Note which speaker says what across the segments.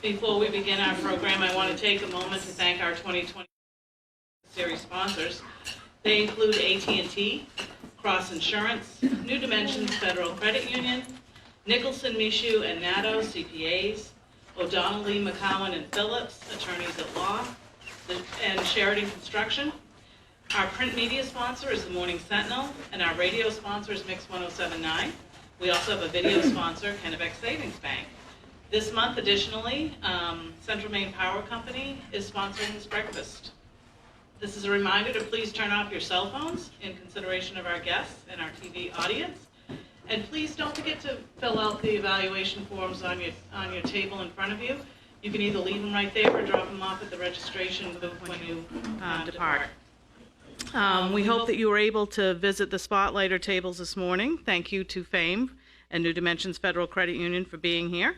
Speaker 1: Before we begin our program, I want to take a moment to thank our 2020 series sponsors. They include AT&T, Cross Insurance, New Dimensions Federal Credit Union, Nicholson, Michoud, and Nadeau, CPAs, O'Donnell, Lee, McCowan, and Phillips, attorneys at law, and Sheridan Construction. Our print media sponsor is the Morning Sentinel, and our radio sponsor is Mix 107.9. We also have a video sponsor, Kennebec Savings Bank. This month, additionally, Central Maine Power Company is sponsoring this breakfast. This is a reminder to please turn off your cell phones in consideration of our guests and our TV audience. And please don't forget to fill out the evaluation forms on your table in front of you. You can either leave them right there or drop them off at the registration booth when you depart. We hope that you were able to visit the Spotlighter tables this morning. Thank you to FAME and New Dimensions Federal Credit Union for being here.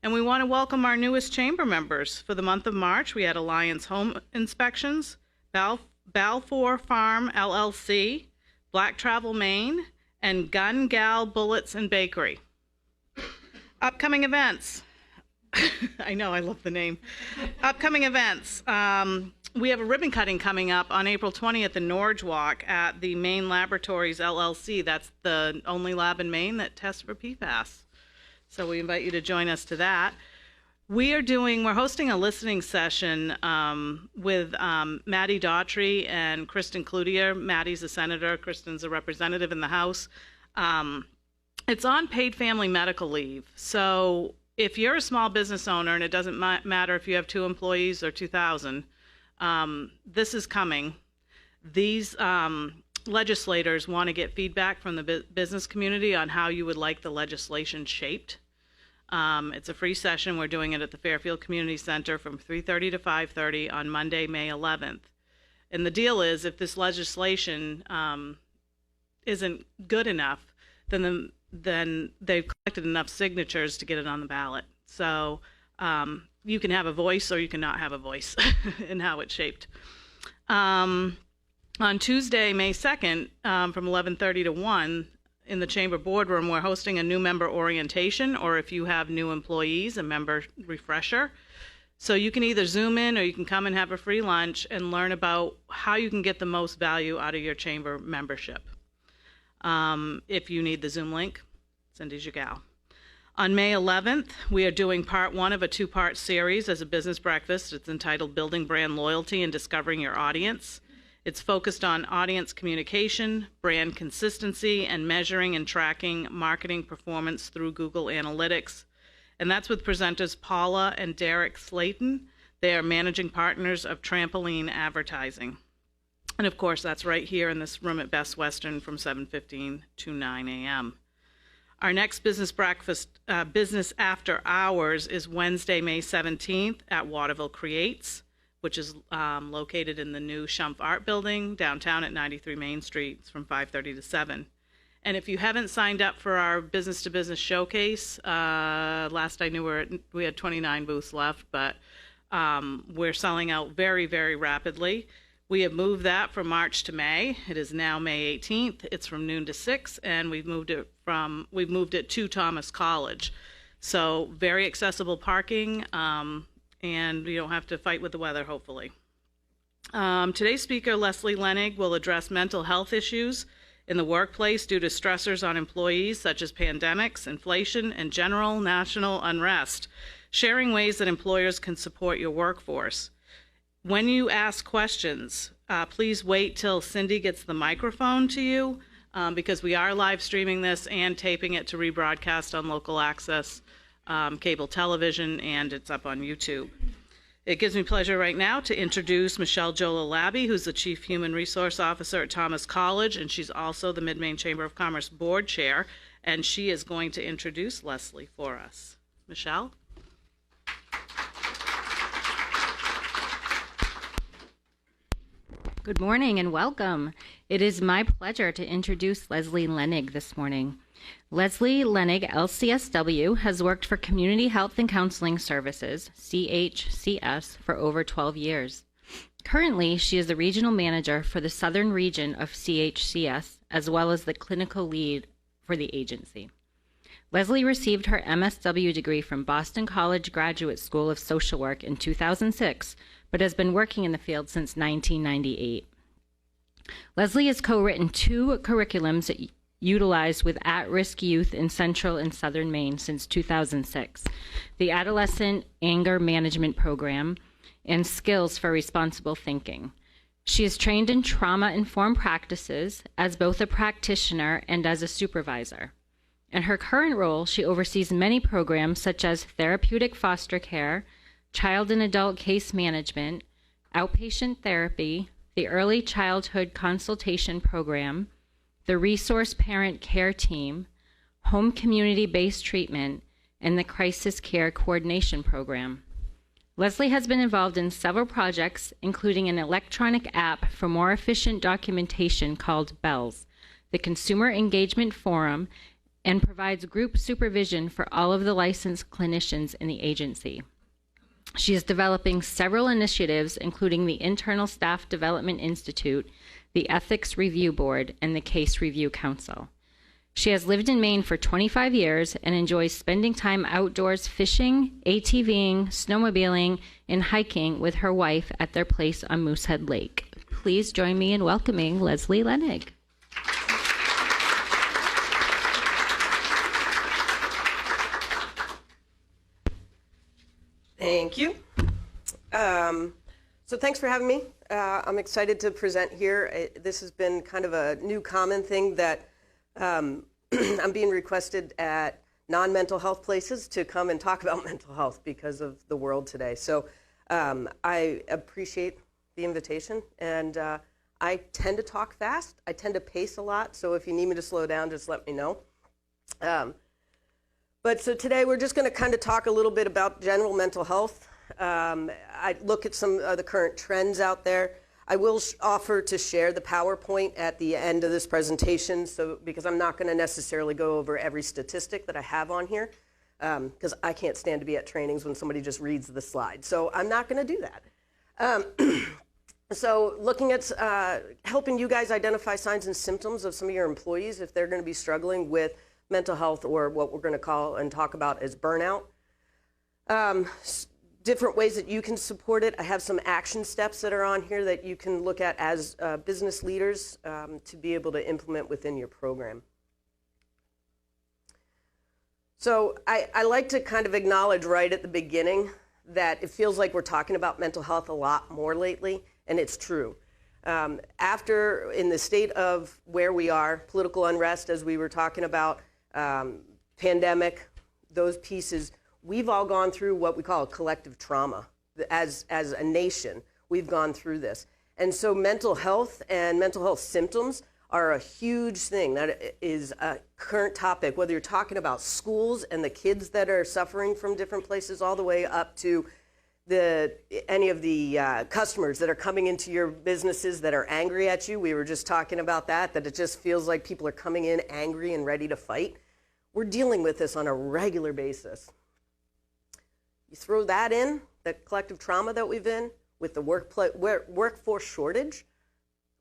Speaker 1: And we want to welcome our newest chamber members. For the month of March, we had Alliance Home Inspections, Balfour Farm LLC, Black Travel Maine, and Gun Gal Bullets and Bakery. Upcoming events. I know, I love the name. Upcoming events. We have a ribbon cutting coming up on April 20th in Norwich Walk at the Maine Laboratories LLC. That's the only lab in Maine that tests for PFAS. So we invite you to join us to that. We're hosting a listening session with Maddie Daughtry and Kristen Cloutier. Maddie's a senator, Kristen's a representative in the House. It's on paid family medical leave. So if you're a small business owner, and it doesn't matter if you have 2 employees or 2,000, this is coming. These legislators want to get feedback from the business community on how you would like the legislation shaped. It's a free session. We're doing it at the Fairfield Community Center from 3:30 to 5:30 on Monday, May 11th. And the deal is, if this legislation isn't good enough, then they've collected enough signatures to get it on the ballot. So you can have a voice or you cannot have a voice in how it's shaped. On Tuesday, May 2nd, from 11:30 to 1, in the Chamber Boardroom, we're hosting a new member orientation, or if you have new employees, a member refresher. So you can either Zoom in or you can come and have a free lunch and learn about how you can get the most value out of your Chamber membership. If you need the Zoom link, Cindy's your gal. On May 11th, we are doing part 1 of a 2-part series as a business breakfast. It's entitled Building Brand Loyalty and Discovering Your Audience. It's focused on audience communication, brand consistency, and measuring and tracking marketing performance through Google Analytics. And that's with presenters Paula and Derek Slayton. They are managing partners of Trampoline Advertising. And of course, that's right here in this room at Best Western from 7:15 to 9 a.m. Our next business breakfast, business after hours, is Wednesday, May 17th at Waterville Creates, which is located in the new Shump Art Building downtown at 93 Main Street. It's from 5:30 to 7. And if you haven't signed up for our business-to-business showcase, last I knew we had 29 booths left, but we're selling out very, very rapidly. We have moved that from March to May. It is now May 18th. It's from noon to 6, and we've moved it to Thomas College. So very accessible parking. And you don't have to fight with the weather, hopefully. Today's speaker, Leslie Lenig, will address mental health issues in the workplace due to stressors on employees such as pandemics, inflation, and general national unrest, sharing ways that employers can support your workforce. When you ask questions, please wait till Cindy gets the microphone to you, because we are live streaming this and taping it to rebroadcast on local access cable television, and it's up on YouTube. It gives me pleasure right now to introduce Michelle Jola-Labby, who's the Chief Human Resource Officer at Thomas College, and she's also the Mid-Maine Chamber of Commerce Board Chair, and she is going to introduce Leslie for us. Michelle?
Speaker 2: Good morning and welcome. It is my pleasure to introduce Leslie Lenig this morning. Leslie Lenig, LCSW, has worked for Community Health and Counseling Services, CHCS, for over 12 years. Currently, she is the regional manager for the southern region of CHCS, as well as the clinical lead for the agency. Leslie received her MSW degree from Boston College Graduate School of Social Work in 2006, but has been working in the field since 1998. Leslie has co-written 2 curriculums utilized with at-risk youth in Central and Southern Maine since 2006, the Adolescent Anger Management Program and Skills for Responsible Thinking. She is trained in trauma-informed practices as both a practitioner and as a supervisor. In her current role, she oversees many programs such as therapeutic foster care, child and adult case management, outpatient therapy, the Early Childhood Consultation Program, the Resource Parent Care Team, Home Community-Based Treatment, and the Crisis Care Coordination Program. Leslie has been involved in several projects, including an electronic app for more efficient documentation called BELLS, the Consumer Engagement Forum, and provides group supervision for all of the licensed clinicians in the agency. She is developing several initiatives, including the Internal Staff Development Institute, the Ethics Review Board, and the Case Review Council. She has lived in Maine for 25 years and enjoys spending time outdoors fishing, ATVing, snowmobiling, and hiking with her wife at their place on Moosehead Lake. Please join me in welcoming Leslie Lenig.
Speaker 3: Thank you. So thanks for having me. I'm excited to present here. This has been kind of a new common thing that I'm being requested at non-mental health places to come and talk about mental health because of the world today. So I appreciate the invitation, and I tend to talk fast. I tend to pace a lot, so if you need me to slow down, just let me know. But so today we're just going to kind of talk a little bit about general mental health. I look at some of the current trends out there. I will offer to share the PowerPoint at the end of this presentation, so because I'm not going to necessarily go over every statistic that I have on here, because I can't stand to be at trainings when somebody just reads the slide. So I'm not going to do that. So looking at helping you guys identify signs and symptoms of some of your employees if they're going to be struggling with mental health or what we're going to call and talk about as burnout. Different ways that you can support it. I have some action steps that are on here that you can look at as business leaders to be able to implement within your program. So I like to kind of acknowledge right at the beginning that it feels like we're talking about mental health a lot more lately, and it's true. After, in the state of where we are, political unrest, as we were talking about, pandemic, those pieces, we've all gone through what we call a collective trauma. As a nation, we've gone through this. And so mental health and mental health symptoms are a huge thing. That is a current topic, whether you're talking about schools and the kids that are suffering from different places all the way up to any of the customers that are coming into your businesses that are angry at you. We were just talking about that it just feels like people are coming in angry and ready to fight. We're dealing with this on a regular basis. You throw that in, that collective trauma that we've in, with the workforce shortage,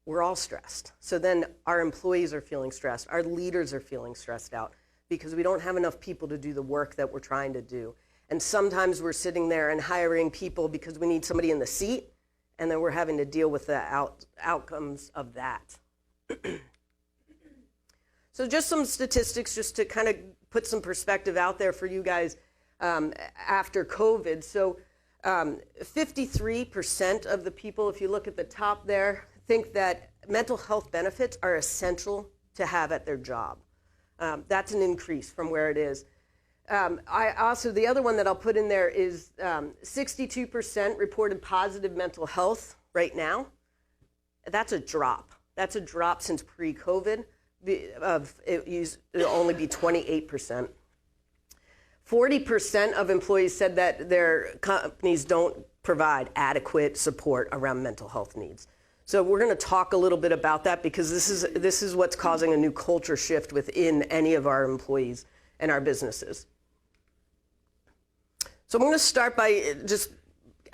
Speaker 3: we're all stressed. So then our employees are feeling stressed. Our leaders are feeling stressed out because we don't have enough people to do the work that we're trying to do. And sometimes we're sitting there and hiring people because we need somebody in the seat, and then we're having to deal with the outcomes of that. So just some statistics just to kind of put some perspective out there for you guys after COVID. So 53% of the people, if you look at the top there, think that mental health benefits are essential to have at their job. That's an increase from where it is. The other one that I'll put in there is 62% reported positive mental health right now. That's a drop. That's a drop since pre-COVID. It'll only be 28%. 40% of employees said that their companies don't provide adequate support around mental health needs. So we're going to talk a little bit about that because this is what's causing a new culture shift within any of our employees and our businesses. So I'm going to start by just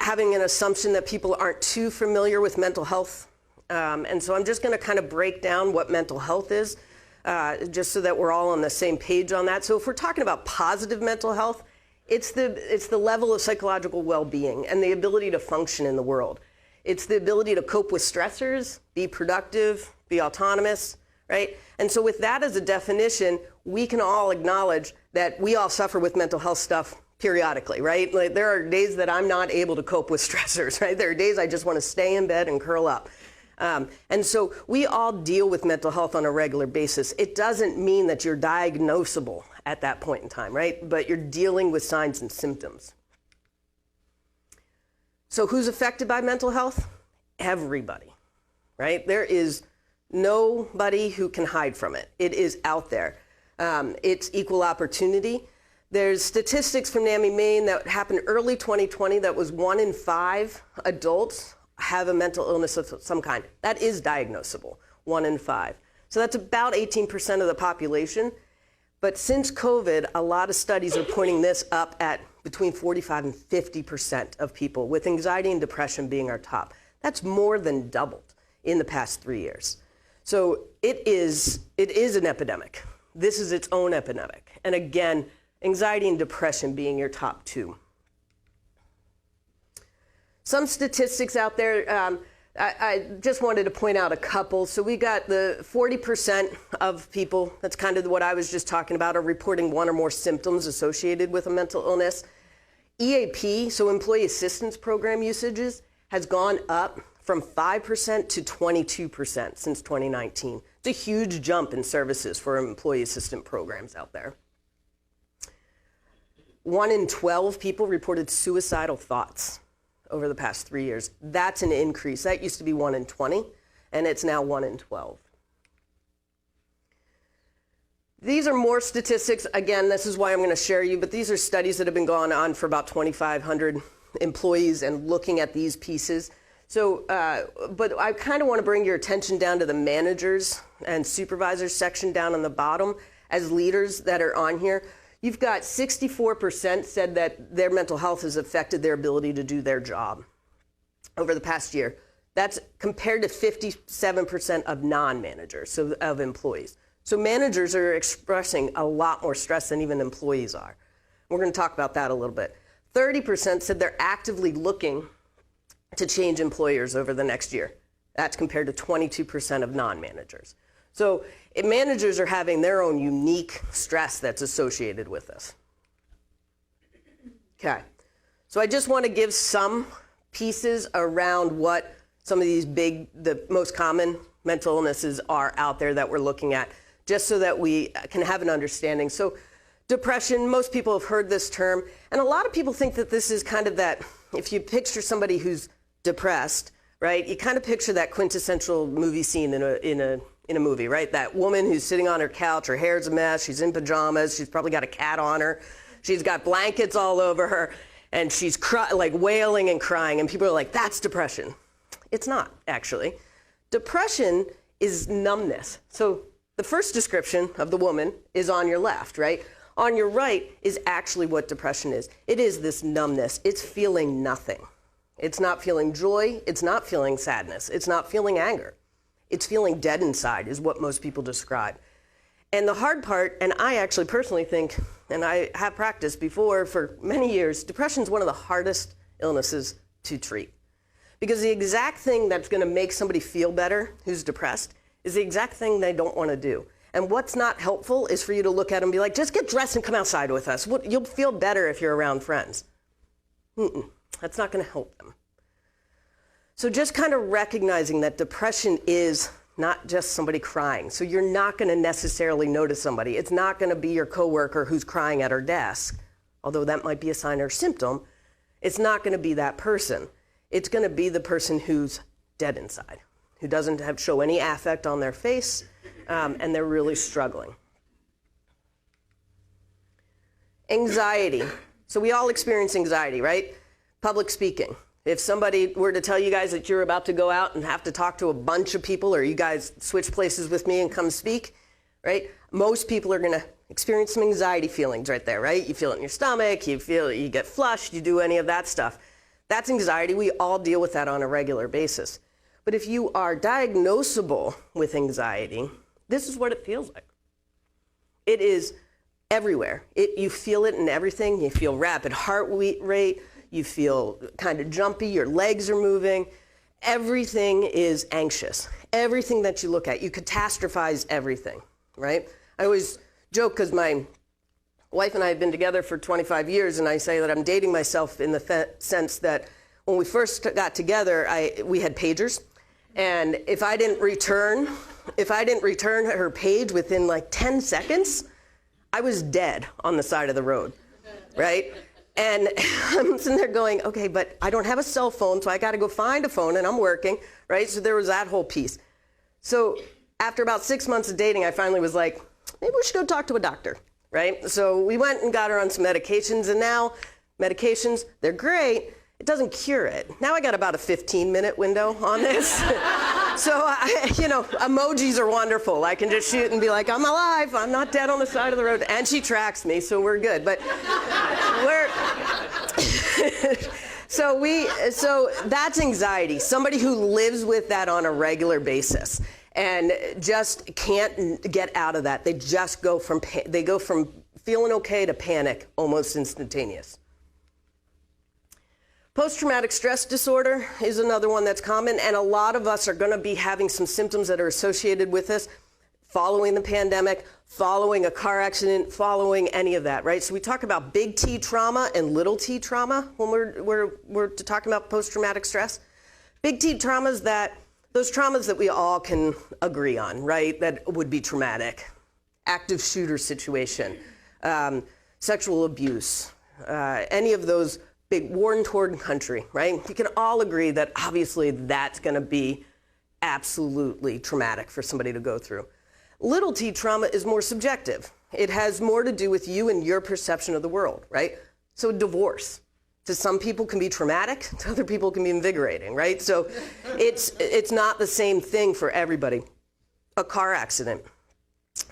Speaker 3: having an assumption that people aren't too familiar with mental health. And so I'm just going to kind of break down what mental health is. just so that we're all on the same page on that. So if we're talking about positive mental health, it's the level of psychological well-being and the ability to function in the world. It's the ability to cope with stressors, be productive, be autonomous, right? And so with that as a definition, we can all acknowledge that we all suffer with mental health stuff periodically, right? Like there are days that I'm not able to cope with stressors, right? There are days I just want to stay in bed and curl up. And so we all deal with mental health on a regular basis. It doesn't mean that you're diagnosable at that point in time, right? But you're dealing with signs and symptoms. So who's affected by mental health? Everybody, right? There is nobody who can hide from it. It is out there. It's equal opportunity. There's statistics from Mid-Maine that happened early 2020 that was 1 in 5 adults have a mental illness of some kind. That is diagnosable, 1 in 5. So that's about 18% of the population. But since COVID, a lot of studies are pointing this up at between 45 and 50% of people, with anxiety and depression being our top. That's more than doubled in the past 3 years. So it is an epidemic. This is its own epidemic. And again, anxiety and depression being your top 2. Some statistics out there, I just wanted to point out a couple. So we got the 40% of people, that's kind of what I was just talking about, are reporting 1 or more symptoms associated with a mental illness. EAP, so employee assistance program usages, has gone up from 5% to 22% since 2019. It's a huge jump in services for employee assistance programs out there. 1 in 12 people reported suicidal thoughts over the past 3 years. That's an increase. That used to be 1 in 20, and it's now 1 in 12. These are more statistics. Again, this is why I'm going to share you, but these are studies that have been going on for about 2,500 employees and looking at these pieces. So, but I kind of want to bring your attention down to the managers and supervisors section down on the bottom as leaders that are on here. You've got 64% said that their mental health has affected their ability to do their job over the past year. That's compared to 57% of non-managers, so of employees. So managers are expressing a lot more stress than even employees are. We're going to talk about that a little bit. 30% said they're actively looking to change employers over the next year. That's compared to 22% of non-managers. So managers are having their own unique stress that's associated with this. Okay, so I just want to give some pieces around what some of these the most common mental illnesses are out there that we're looking at, just so that we can have an understanding. So depression, most people have heard this term, and a lot of people think that this is kind of that, if you picture somebody who's depressed, right, you kind of picture that quintessential movie scene in a movie, right? That woman who's sitting on her couch, her hair's a mess, she's in pajamas, she's probably got a cat on her, she's got blankets all over her, and she's like wailing and crying, and people are like, that's depression. It's not, actually. Depression is numbness. So the first description of the woman is on your left, right? On your right is actually what depression is. It is this numbness. It's feeling nothing. It's not feeling joy. It's not feeling sadness. It's not feeling anger. It's feeling dead inside is what most people describe. And the hard part, and I actually personally think, and I have practiced before for many years, depression is one of the hardest illnesses to treat. Because the exact thing that's going to make somebody feel better who's depressed is the exact thing they don't want to do. And what's not helpful is for you to look at them and be like, just get dressed and come outside with us. You'll feel better if you're around friends. That's not going to help them. So just kind of recognizing that depression is not just somebody crying. So you're not going to necessarily notice somebody. It's not going to be your coworker who's crying at her desk, although that might be a sign or symptom. It's not going to be that person. It's going to be the person who's dead inside, who doesn't show any affect on their face, and they're really struggling. Anxiety. So we all experience anxiety, right? Public speaking. If somebody were to tell you guys that you're about to go out and have to talk to a bunch of people, or you guys switch places with me and come speak, right? Most people are going to experience some anxiety feelings right there, right? You feel it in your stomach, you get flushed, you do any of that stuff. That's anxiety. We all deal with that on a regular basis. But if you are diagnosable with anxiety, this is what it feels like. It is everywhere. You feel it in everything. You feel rapid heart rate. You feel kind of jumpy. Your legs are moving. Everything is anxious. Everything that you look at, you catastrophize everything, right? I always joke because my wife and I have been together for 25 years, and I say that I'm dating myself in the sense that when we first got together, we had pagers, and if I didn't return her page within like 10 seconds, I was dead on the side of the road, right? And I'm sitting there going, okay, but I don't have a cell phone, so I got to go find a phone, and I'm working, right? So there was that whole piece. So after about 6 months of dating, I finally was like, maybe we should go talk to a doctor, right? So we went and got her on some medications, and now medications, they're great. It doesn't cure it. Now I got about a 15-minute window on this. So, emojis are wonderful. I can just shoot and be like, I'm alive. I'm not dead on the side of the road. And she tracks me, so we're good. But so that's anxiety. Somebody who lives with that on a regular basis and just can't get out of that. They just go from feeling okay to panic almost instantaneous. Post-traumatic stress disorder is another one that's common, and a lot of us are going to be having some symptoms that are associated with this following the pandemic, following a car accident, following any of that, right? So we talk about big T trauma and little t trauma when we're talking about post-traumatic stress. Big T traumas, those traumas that we all can agree on, right? That would be traumatic. Active shooter situation, sexual abuse, any of those big war-torn country, right? You can all agree that obviously that's going to be absolutely traumatic for somebody to go through. Little t trauma is more subjective. It has more to do with you and your perception of the world, right? So divorce, to some people can be traumatic, to other people can be invigorating, right? So it's not the same thing for everybody. A car accident,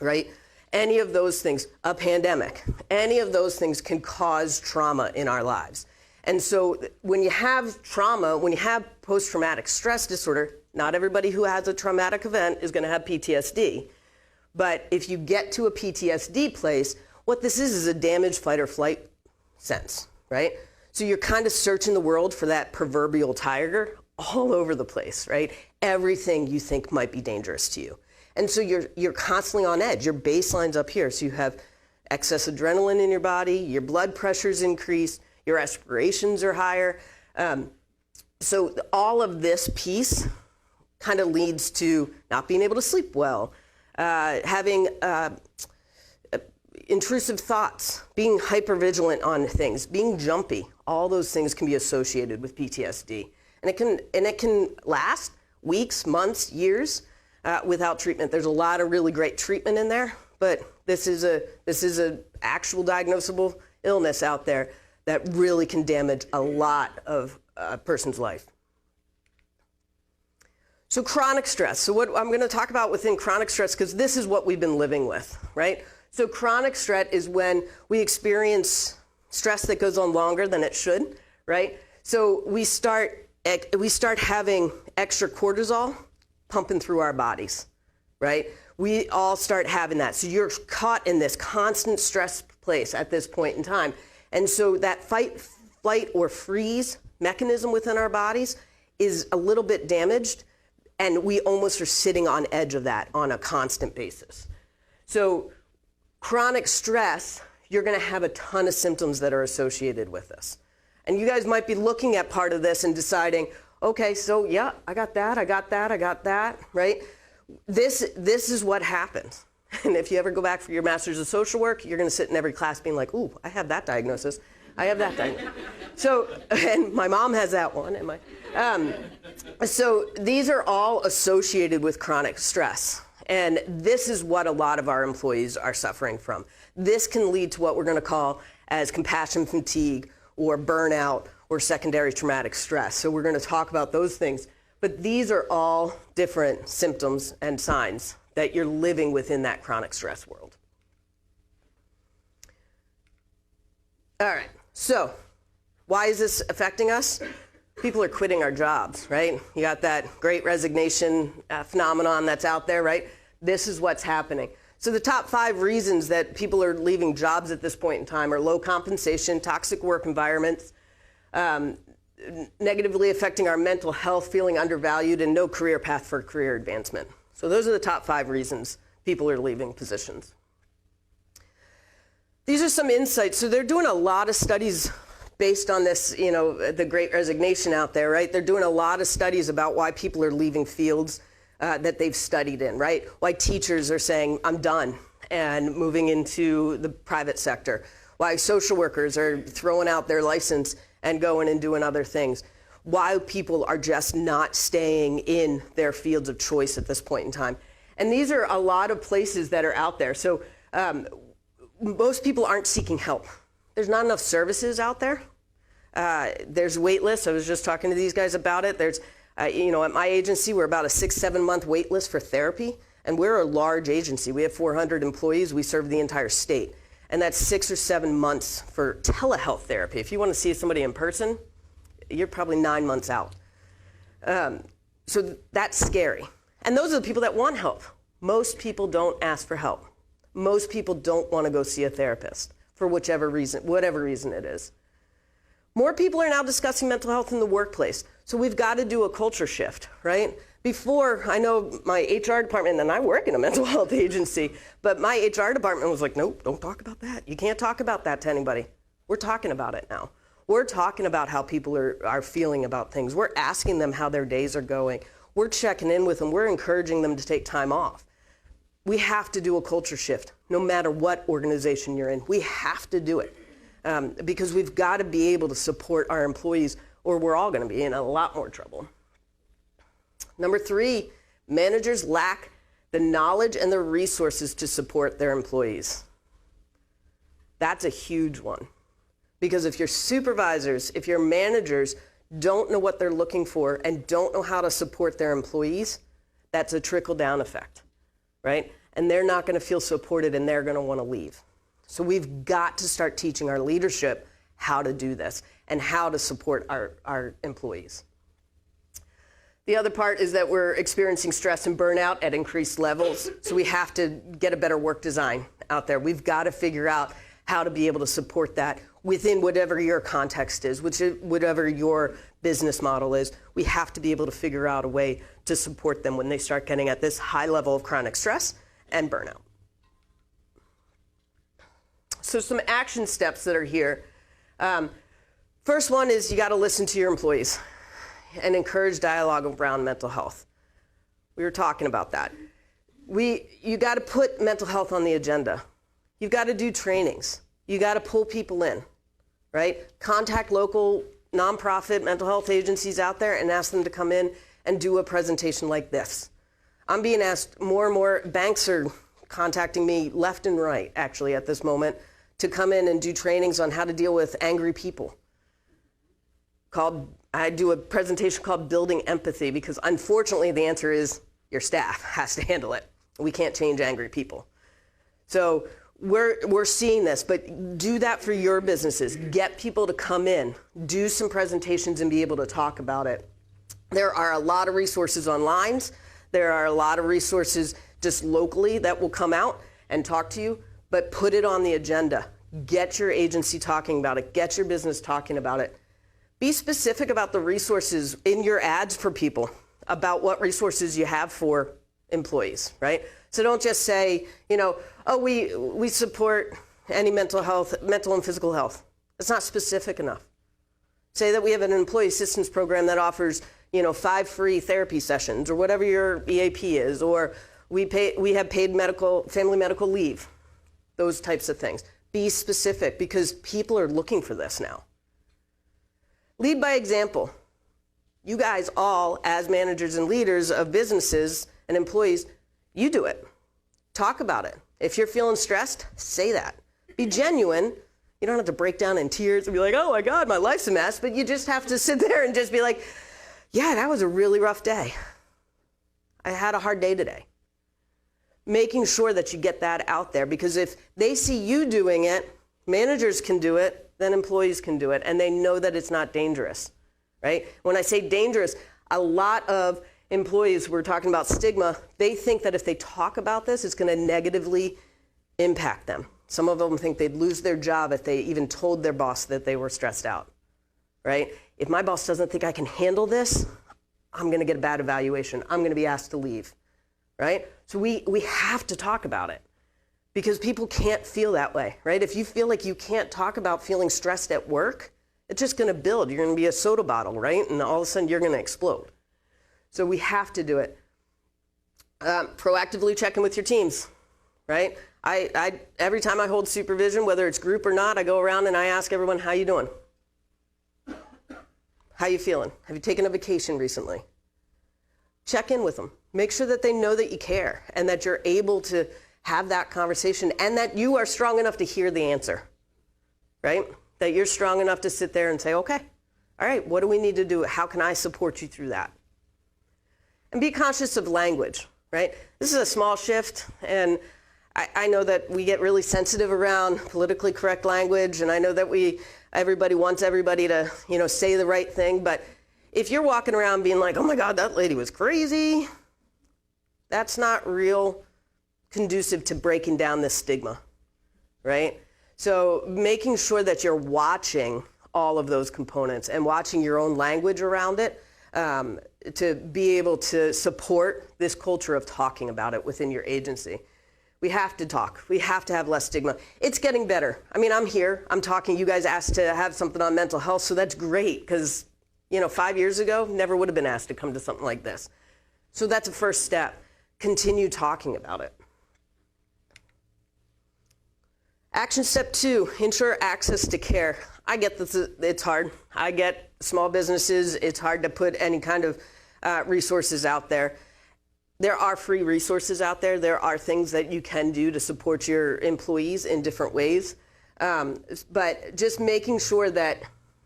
Speaker 3: right? Any of those things, a pandemic, any of those things can cause trauma in our lives. And so when you have trauma, when you have post-traumatic stress disorder, not everybody who has a traumatic event is going to have PTSD. But if you get to a PTSD place, what this is a damaged fight or flight sense, right? So you're kind of searching the world for that proverbial tiger all over the place, right? Everything you think might be dangerous to you. And so you're constantly on edge. Your baseline's up here. So you have excess adrenaline in your body, your blood pressure's increased, your aspirations are higher. So all of this piece kind of leads to not being able to sleep well, having intrusive thoughts, being hypervigilant on things, being jumpy. All those things can be associated with PTSD. And it can last weeks, months, years without treatment. There's a lot of really great treatment in there, but this is a actual diagnosable illness out there that really can damage a lot of a person's life. So chronic stress. So what I'm going to talk about within chronic stress, because this is what we've been living with, right? So chronic stress is when we experience stress that goes on longer than it should, right? So we start having extra cortisol pumping through our bodies, right? We all start having that. So you're caught in this constant stress place at this point in time. And so that fight, flight, or freeze mechanism within our bodies is a little bit damaged, and we almost are sitting on edge of that on a constant basis. So chronic stress, you're going to have a ton of symptoms that are associated with this. And you guys might be looking at part of this and deciding, okay, so yeah, I got that, right? This is what happens. And if you ever go back for your master's of social work, you're going to sit in every class being like, ooh, I have that diagnosis. I have that diagnosis. So, and my mom has that one. So these are all associated with chronic stress. And this is what a lot of our employees are suffering from. This can lead to what we're going to call as compassion fatigue or burnout or secondary traumatic stress. So we're going to talk about those things. But these are all different symptoms and signs that you're living within that chronic stress world. All right, so why is this affecting us? People are quitting our jobs, right? You got that great resignation phenomenon that's out there, right? This is what's happening. So the top 5 reasons that people are leaving jobs at this point in time are low compensation, toxic work environments, negatively affecting our mental health, feeling undervalued, and no career path for career advancement. So those are the top 5 reasons people are leaving positions. These are some insights. So they're doing a lot of studies based on this, the Great Resignation out there, right? They're doing a lot of studies about why people are leaving fields that they've studied in, right? Why teachers are saying, I'm done, and moving into the private sector. Why social workers are throwing out their license and going and doing other things. Why people are just not staying in their fields of choice at this point in time. And these are a lot of places that are out there. So most people aren't seeking help. There's not enough services out there. There's wait lists. I was just talking to these guys about it. There's at my agency, we're about a 6-7 month wait list for therapy, and we're a large agency. We have 400 employees. We serve the entire state, and that's 6 or 7 months for telehealth therapy. If you want to see somebody in person, you're probably 9 months out. So that's scary. And those are the people that want help. Most people don't ask for help. Most people don't want to go see a therapist for whatever reason it is. More people are now discussing mental health in the workplace. So we've got to do a culture shift, right? Before, I know my HR department, and I work in a mental health agency, but my HR department was like, nope, don't talk about that. You can't talk about that to anybody. We're talking about it now. We're talking about how people are feeling about things. We're asking them how their days are going. We're checking in with them. We're encouraging them to take time off. We have to do a culture shift, no matter what organization you're in. We have to do it because we've got to be able to support our employees, or we're all going to be in a lot more trouble. Number 3, managers lack the knowledge and the resources to support their employees. That's a huge one. Because if your supervisors, if your managers don't know what they're looking for and don't know how to support their employees, that's a trickle-down effect, right? And they're not going to feel supported, and they're going to want to leave. So we've got to start teaching our leadership how to do this and how to support our employees. The other part is that we're experiencing stress and burnout at increased levels, so we have to get a better work design out there. We've got to figure out how to be able to support that within whatever your context is, whatever your business model is. We have to be able to figure out a way to support them when they start getting at this high level of chronic stress and burnout. So some action steps that are here. First one is you got to listen to your employees and encourage dialogue around mental health. We were talking about that. You got to put mental health on the agenda. You've got to do trainings. You got to pull people in, right? Contact local nonprofit mental health agencies out there and ask them to come in and do a presentation like this. I'm being asked more and more. Banks are contacting me left and right, actually, at this moment, to come in and do trainings on how to deal with angry people. I do a presentation called Building Empathy, because unfortunately the answer is your staff has to handle it. We can't change angry people. So we're seeing this, but do that for your businesses. Get people to come in, do some presentations, and be able to talk about it. There are a lot of resources online. There are a lot of resources just locally that will come out and talk to you, but put it on the agenda. Get your agency talking about it. Get your business talking about it. Be specific about the resources in your ads for people, about what resources you have for employees, right? So don't just say, oh, we support any mental and physical health. It's not specific enough. Say that we have an employee assistance program that offers, 5 free therapy sessions, or whatever your EAP is, or we have paid family medical leave, those types of things. Be specific, because people are looking for this now. Lead by example. You guys all, as managers and leaders of businesses and employees, you do it. Talk about it. If you're feeling stressed, say that. Be genuine. You don't have to break down in tears and be like, oh my God, my life's a mess. But you just have to sit there and just be like, yeah, that was a really rough day. I had a hard day today. Making sure that you get that out there, because if they see you doing it, managers can do it, then employees can do it, and they know that it's not dangerous, right? When I say dangerous, a lot of employees, we're talking about stigma, they think that if they talk about this, it's going to negatively impact them. Some of them think they'd lose their job if they even told their boss that they were stressed out, right? If my boss doesn't think I can handle this, I'm going to get a bad evaluation. I'm going to be asked to leave, right? So we have to talk about it because people can't feel that way, right? If you feel like you can't talk about feeling stressed at work, it's just going to build. You're going to be a soda bottle, right? And all of a sudden you're going to explode. So we have to do it. Proactively check in with your teams, right? I every time I hold supervision, whether it's group or not, I go around and I ask everyone, how you doing? How you feeling? Have you taken a vacation recently? Check in with them. Make sure that they know that you care and that you're able to have that conversation and that you are strong enough to hear the answer, right? That you're strong enough to sit there and say, okay, all right, what do we need to do? How can I support you through that? And be conscious of language, right? This is a small shift, and I know that we get really sensitive around politically correct language, and I know that everybody wants everybody to, say the right thing, but if you're walking around being like, oh my God, that lady was crazy, that's not real conducive to breaking down this stigma, right? So making sure that you're watching all of those components and watching your own language around it to be able to support this culture of talking about it within your agency. We have to talk. We have to have less stigma. It's getting better. I mean, I'm here. I'm talking. You guys asked to have something on mental health, so that's great because, 5 years ago, never would have been asked to come to something like this. So that's a first step. Continue talking about it. Action step 2, ensure access to care. I get this, it's hard. I get small businesses, it's hard to put any kind of resources out there. There are free resources out there. There are things that you can do to support your employees in different ways. But just making sure that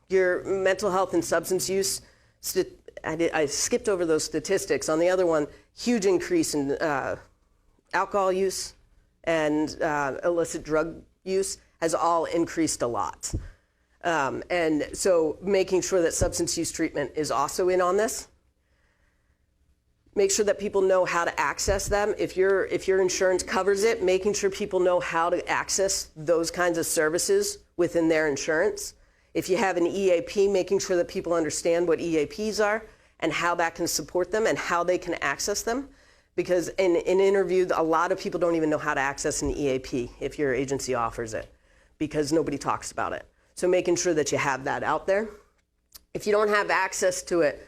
Speaker 3: your mental health and substance use, I skipped over those statistics. On the other one, huge increase in alcohol use and illicit drug use has all increased a lot. And so making sure that substance use treatment is also in on this. Make sure that people know how to access them. If your insurance covers it, making sure people know how to access those kinds of services within their insurance. If you have an EAP, making sure that people understand what EAPs are and how that can support them and how they can access them. Because in an interview, a lot of people don't even know how to access an EAP if your agency offers it because nobody talks about it. So making sure that you have that out there. If you don't have access to it,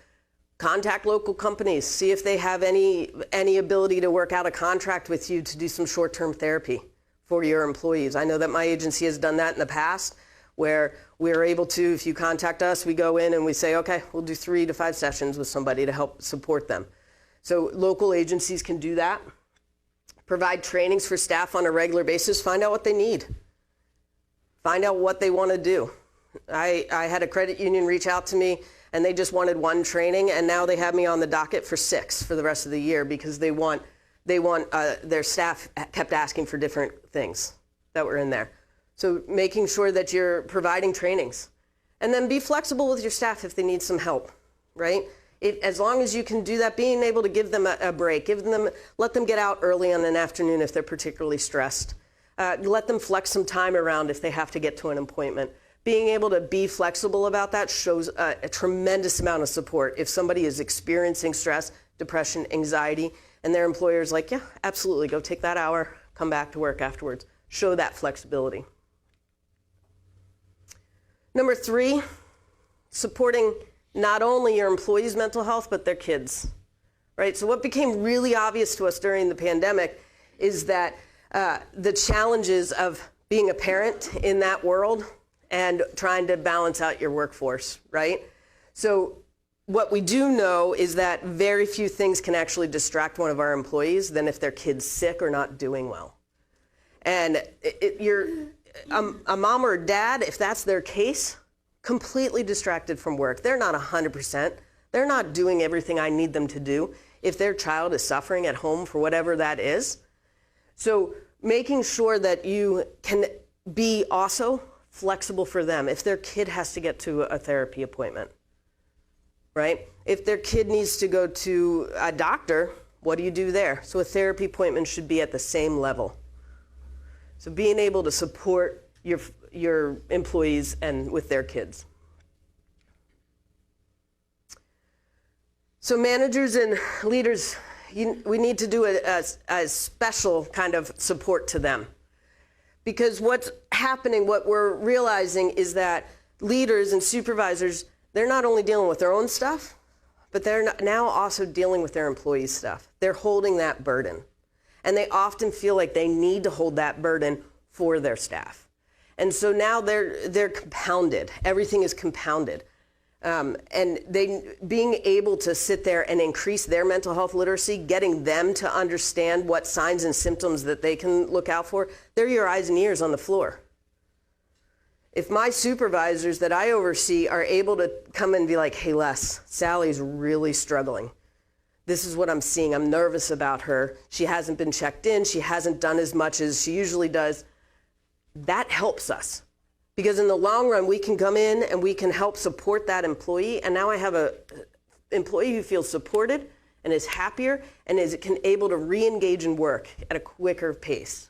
Speaker 3: contact local companies. See if they have any ability to work out a contract with you to do some short-term therapy for your employees. I know that my agency has done that in the past where we're able to, if you contact us, we go in and we say, okay, we'll do 3 to 5 sessions with somebody to help support them. So local agencies can do that. Provide trainings for staff on a regular basis. Find out what they need. Find out what they want to do. I had a credit union reach out to me and they just wanted 1 training, and now they have me on the docket for 6 for the rest of the year because they want their staff kept asking for different things that were in there. So making sure that you're providing trainings, and then be flexible with your staff if they need some help, right? As long as you can do that, being able to give them a break, let them get out early on an afternoon if they're particularly stressed. Let them flex some time around if they have to get to an appointment. Being able to be flexible about that shows a tremendous amount of support. If somebody is experiencing stress, depression, anxiety, and their employer is like, yeah, absolutely, go take that hour, come back to work afterwards. Show that flexibility. Number 3, supporting not only your employees' mental health, but their kids, right? So what became really obvious to us during the pandemic is that the challenges of being a parent in that world and trying to balance out your workforce, right? So what we do know is that very few things can actually distract one of our employees than if their kid's sick or not doing well. And a mom or a dad, if that's their case, completely distracted from work. They're not 100%. They're not doing everything I need them to do if their child is suffering at home for whatever that is. So making sure that you can be also flexible for them if their kid has to get to a therapy appointment. right? If their kid needs to go to a doctor, what do you do there? So a therapy appointment should be at the same level. So being able to support your employees and with their kids. So managers and leaders, we need to do a special kind of support to them. Because what's happening, what we're realizing is that leaders and supervisors, they're not only dealing with their own stuff, but they're now also dealing with their employees' stuff. They're holding that burden. And they often feel like they need to hold that burden for their staff. And so now they're compounded. Everything is compounded. And being able to sit there and increase their mental health literacy, getting them to understand what signs and symptoms that they can look out for, they're your eyes and ears on the floor. If my supervisors that I oversee are able to come and be like, hey, Les, Sally's really struggling. This is what I'm seeing. I'm nervous about her. She hasn't been checked in. She hasn't done as much as she usually does. That helps us. Because in the long run, we can come in and we can help support that employee. And now I have an employee who feels supported and is happier and is able to re-engage in work at a quicker pace.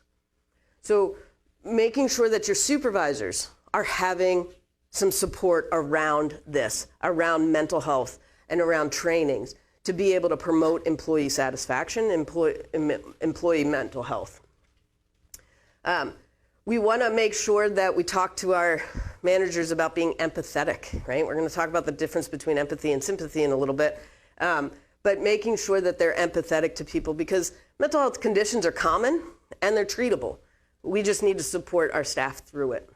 Speaker 3: So making sure that your supervisors are having some support around this, around mental health and around trainings to be able to promote employee satisfaction, employee mental health. We want to make sure that we talk to our managers about being empathetic, right? We're going to talk about the difference between empathy and sympathy in a little bit, but making sure that they're empathetic to people because mental health conditions are common and they're treatable. We just need to support our staff through it.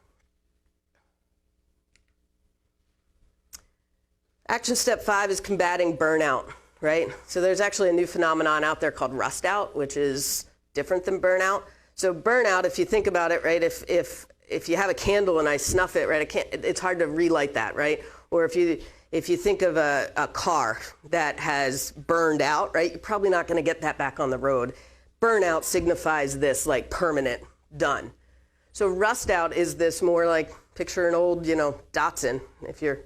Speaker 3: Action step 5 is combating burnout, right? So there's actually a new phenomenon out there called rust out, which is different than burnout. So burnout, if you think about it, right, if you have a candle and I snuff it, right, it's hard to relight that, right? Or if you think of a car that has burned out, right, you're probably not going to get that back on the road. Burnout signifies this like permanent, done. So rust out is this more like, picture an old, Datsun, if you're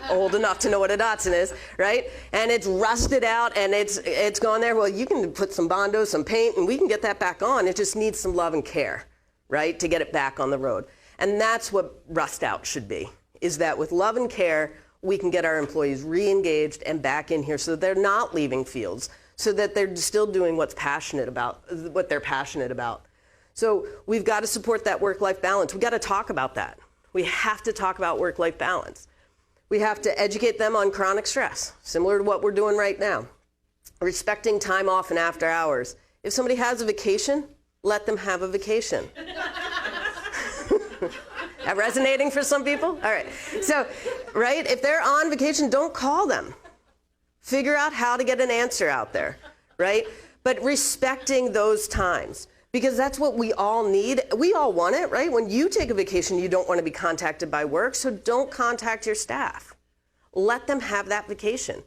Speaker 3: old enough to know what a Datsun is, right? And it's rusted out and it's gone there. Well, you can put some Bondo, some paint, and we can get that back on. It just needs some love and care, right, to get it back on the road. And that's what rust out should be, is that with love and care, we can get our employees re-engaged and back in here so that they're not leaving fields, so that they're still doing what they're passionate about. So we've got to support that work-life balance. We've got to talk about that. We have to talk about work-life balance. We have to educate them on chronic stress, similar to what we're doing right now. Respecting time off and after hours. If somebody has a vacation, let them have a vacation. That resonating for some people? All right. So, right, if they're on vacation, don't call them. Figure out how to get an answer out there, right? But respecting those times. Because that's what we all need. We all want it, right? When you take a vacation, you don't want to be contacted by work, so don't contact your staff. Let them have that vacation.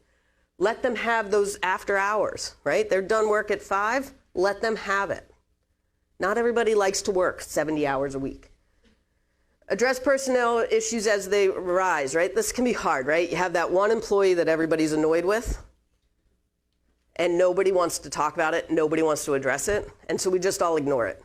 Speaker 3: Let them have those after hours, right? They're done work at 5, let them have it. Not everybody likes to work 70 hours a week. Address personnel issues as they arise, right? This can be hard, right? You have that one employee that everybody's annoyed with, and nobody wants to talk about it, nobody wants to address it, and so we just all ignore it.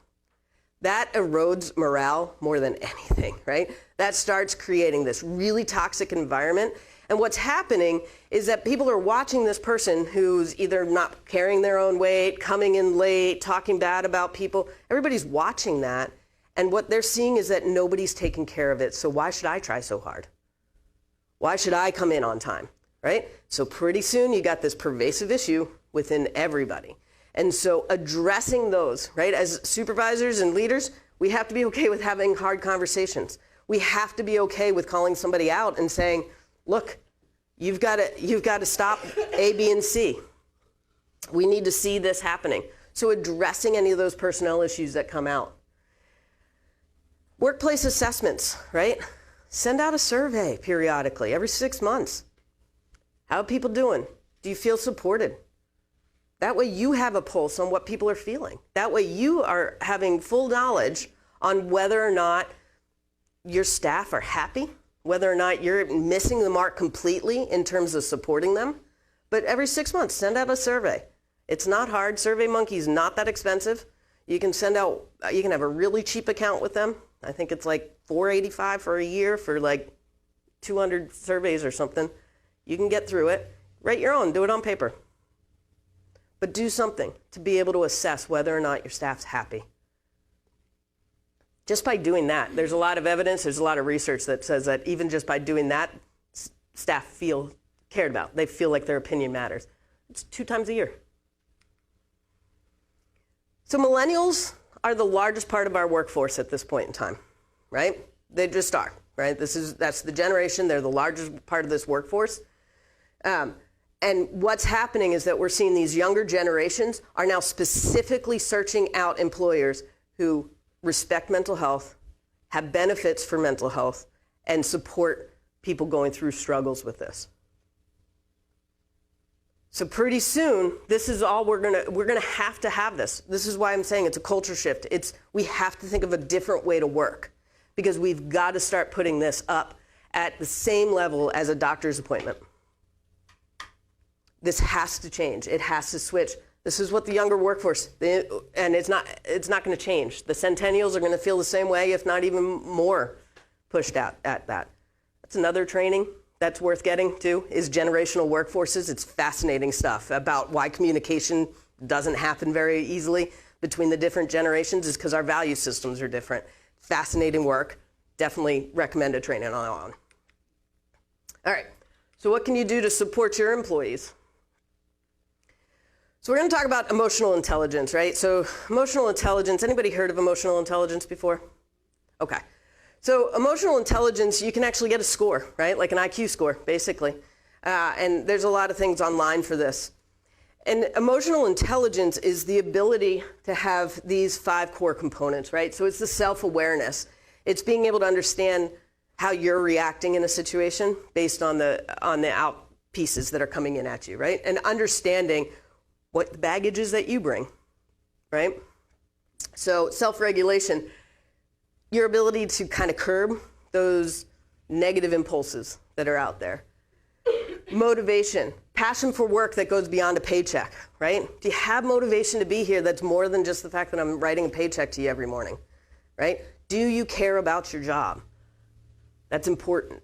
Speaker 3: That erodes morale more than anything, right? That starts creating this really toxic environment, and what's happening is that people are watching this person who's either not carrying their own weight, coming in late, talking bad about people. Everybody's watching that, and what they're seeing is that nobody's taking care of it, so why should I try so hard? Why should I come in on time, right? So pretty soon you got this pervasive issue within everybody. And so addressing those, right, as supervisors and leaders, we have to be okay with having hard conversations. We have to be okay with calling somebody out and saying, look, you've got to stop A, B, and C. We need to see this happening. So addressing any of those personnel issues that come out. Workplace assessments, right? Send out a survey periodically, every 6 months. How are people doing? Do you feel supported? That way you have a pulse on what people are feeling. That way you are having full knowledge on whether or not your staff are happy whether or not you're missing the mark completely in terms of supporting them. But every 6 months, send out a survey. It's not hard. SurveyMonkey is not that expensive. You can have a really cheap account with them. I think it's like $4.85 for a year for like 200 surveys or something. You can get through it. Write your own, do it on paper. But do something to be able to assess whether or not your staff's happy. Just by doing that, there's a lot of evidence, there's a lot of research that says that even just by doing that, staff feel cared about. They feel like their opinion matters. It's 2 times a year. So millennials are the largest part of our workforce at this point in time, right? They just are, right? That's the generation. They're the largest part of this workforce. And what's happening is that we're seeing these younger generations are now specifically searching out employers who respect mental health, have benefits for mental health, and support people going through struggles with this. So pretty soon, this is all we're gonna have to have this. This is why I'm saying it's a culture shift. We have to think of a different way to work because we've got to start putting this up at the same level as a doctor's appointment. This has to change. It has to switch. This is what the younger workforce, and it's not going to change. The centennials are going to feel the same way, if not even more pushed out at that. That's another training that's worth getting to, is generational workforces. It's fascinating stuff about why communication doesn't happen very easily between the different generations is because our value systems are different. Fascinating work. Definitely recommend a training on that one. All right, so what can you do to support your employees? So we're going to talk about emotional intelligence, right? So emotional intelligence, anybody heard of emotional intelligence before? Okay. So emotional intelligence, you can actually get a score, right? Like an IQ score, basically. And there's a lot of things online for this. And emotional intelligence is the ability to have these 5 core components, right? So it's the self-awareness. It's being able to understand how you're reacting in a situation based on the out pieces that are coming in at you, right? And understanding what the baggage is that you bring, right? So self-regulation, your ability to kind of curb those negative impulses that are out there. Motivation, passion for work that goes beyond a paycheck, right? Do you have motivation to be here that's more than just the fact that I'm writing a paycheck to you every morning, right? Do you care about your job? That's important.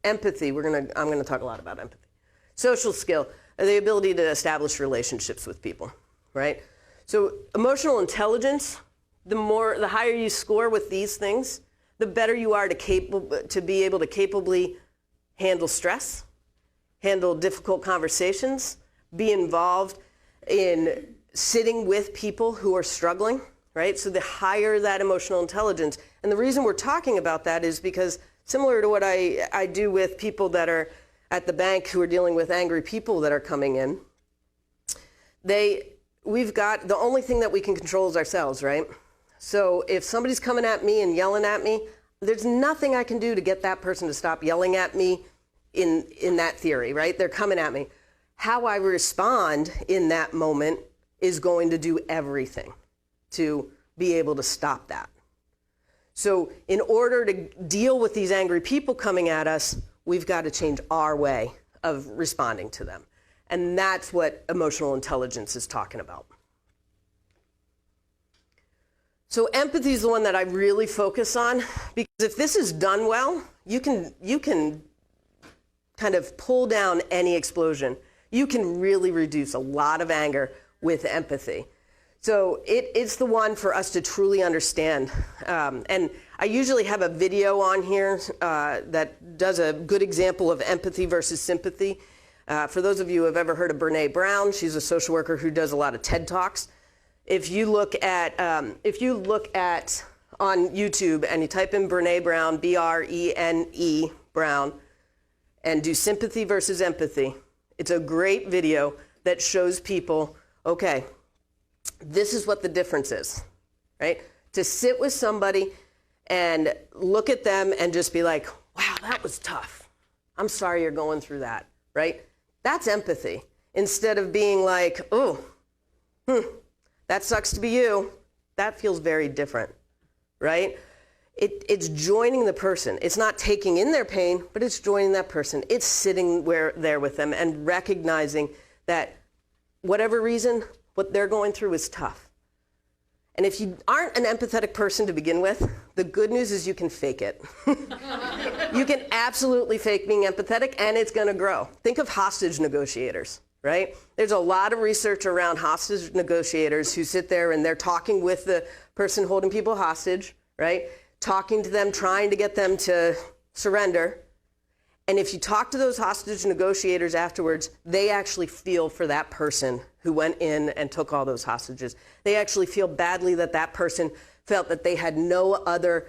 Speaker 3: Empathy, I'm gonna talk a lot about empathy. Social skill, the ability to establish relationships with people, right? So emotional intelligence, the higher you score with these things, the better you are to be able to capably handle stress, handle difficult conversations, be involved in sitting with people who are struggling, right? So the higher that emotional intelligence, and the reason we're talking about that is because similar to what I do with people that are at the bank who are dealing with angry people that are coming in, we've got, the only thing that we can control is ourselves, right? So if somebody's coming at me and yelling at me, there's nothing I can do to get that person to stop yelling at me in that theory, right? They're coming at me. How I respond in that moment is going to do everything to be able to stop that. So in order to deal with these angry people coming at us, we've got to change our way of responding to them. And that's what emotional intelligence is talking about. So empathy is the one that I really focus on, because if this is done well, you can kind of pull down any explosion. You can really reduce a lot of anger with empathy. So it's the one for us to truly understand. And I usually have a video on here that does a good example of empathy versus sympathy. For those of you who have ever heard of Brene Brown, she's a social worker who does a lot of TED Talks. If you look at on YouTube and you type in Brene Brown, B-R-E-N-E, Brown, and do sympathy versus empathy, it's a great video that shows people, okay, this is what the difference is, right? To sit with somebody and look at them and just be like, wow, that was tough. I'm sorry you're going through that, right? That's empathy. Instead of being like, oh, that sucks to be you. That feels very different, right? It's joining the person. It's not taking in their pain, but it's joining that person. It's sitting there with them and recognizing that whatever reason, what they're going through is tough. And if you aren't an empathetic person to begin with, the good news is you can fake it. You can absolutely fake being empathetic, and it's going to grow. Think of hostage negotiators, right? There's a lot of research around hostage negotiators who sit there and they're talking with the person holding people hostage, right? Talking to them, trying to get them to surrender. And if you talk to those hostage negotiators afterwards, they actually feel for that person who went in and took all those hostages. They actually feel badly that that person felt that they had no other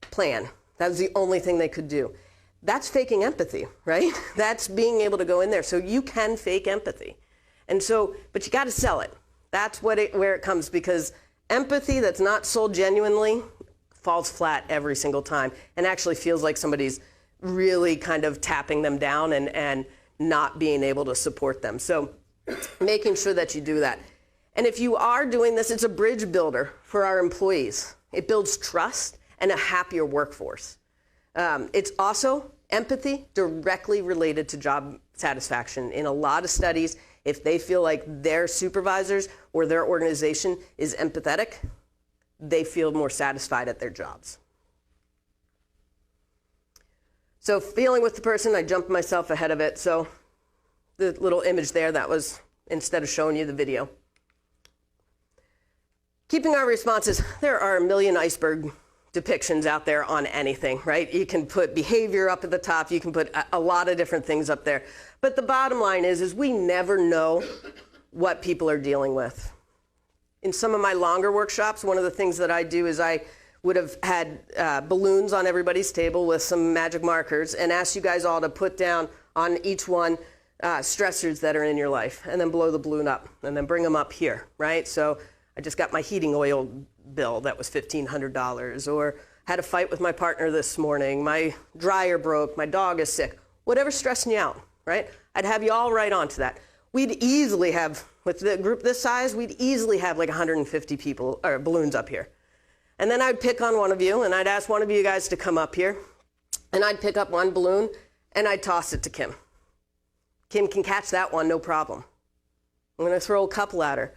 Speaker 3: plan. That was the only thing they could do. That's faking empathy, right? That's being able to go in there. So you can fake empathy. And so, but you got to sell it. That's where it comes, because empathy that's not sold genuinely falls flat every single time and actually feels like somebody's really kind of tapping them down and not being able to support them. So making sure that you do that. And if you are doing this, it's a bridge builder for our employees. It builds trust and a happier workforce. It's also empathy directly related to job satisfaction. In a lot of studies, if they feel like their supervisors or their organization is empathetic, they feel more satisfied at their jobs. So feeling with the person, I jumped myself ahead of it. So the little image there, that was instead of showing you the video. Keeping our responses, there are a million iceberg depictions out there on anything, right? You can put behavior up at the top, you can put a lot of different things up there. But the bottom line is we never know what people are dealing with. In some of my longer workshops, one of the things that I do is I would have had balloons on everybody's table with some magic markers and asked you guys all to put down on each one stressors that are in your life, and then blow the balloon up and then bring them up here, right? So I just got my heating oil bill that was $1,500, or had a fight with my partner this morning, my dryer broke, my dog is sick, whatever's stressing you out, right? I'd have you all right onto that. We'd easily have, with the group this size, we'd easily have like 150 people or balloons up here. And then I'd pick on one of you and I'd ask one of you guys to come up here, and I'd pick up one balloon and I'd toss it to Kim. Kim can catch that one, no problem. I'm going to throw a couple at her.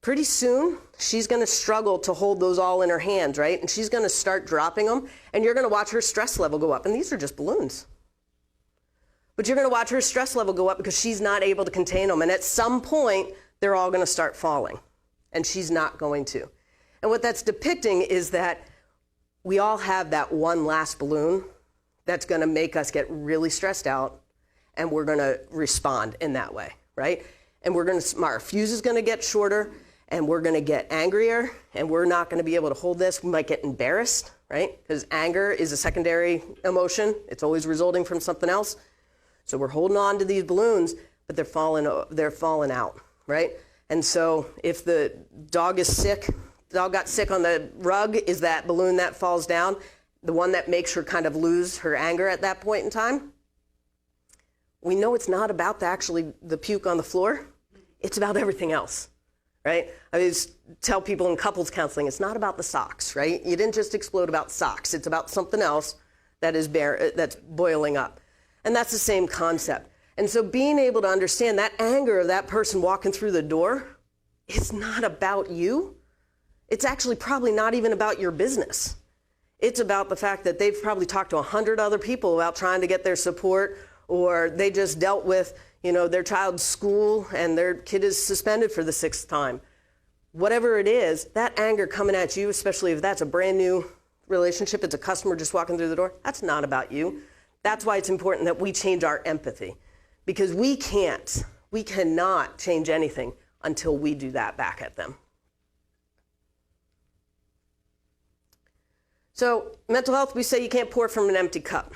Speaker 3: Pretty soon, she's going to struggle to hold those all in her hands, right? And she's going to start dropping them, and you're going to watch her stress level go up. And these are just balloons. But you're going to watch her stress level go up because she's not able to contain them. And at some point, they're all going to start falling, and she's not going to. And what that's depicting is that we all have that one last balloon that's going to make us get really stressed out, and we're going to respond in that way, right? And our fuse is going to get shorter, and we're going to get angrier, and we're not going to be able to hold this. We might get embarrassed, right? Because anger is a secondary emotion. It's always resulting from something else. So we're holding on to these balloons, but they're falling out, right? And so if the dog is sick, the dog got sick on the rug, is that balloon that falls down, the one that makes her kind of lose her anger at that point in time? We know it's not about the puke on the floor. It's about everything else, right? I always tell people in couples counseling, it's not about the socks, right? You didn't just explode about socks. It's about something else that's boiling up. And that's the same concept. And so being able to understand that anger of that person walking through the door is not about you. It's actually probably not even about your business. It's about the fact that they've probably talked to 100 other people about trying to get their support, or they just dealt with, their child's school and their kid is suspended for the 6th time. Whatever it is, that anger coming at you, especially if that's a brand new relationship, it's a customer just walking through the door, that's not about you. That's why it's important that we change our empathy, because we cannot change anything until we do that back at them. So mental health, we say you can't pour from an empty cup.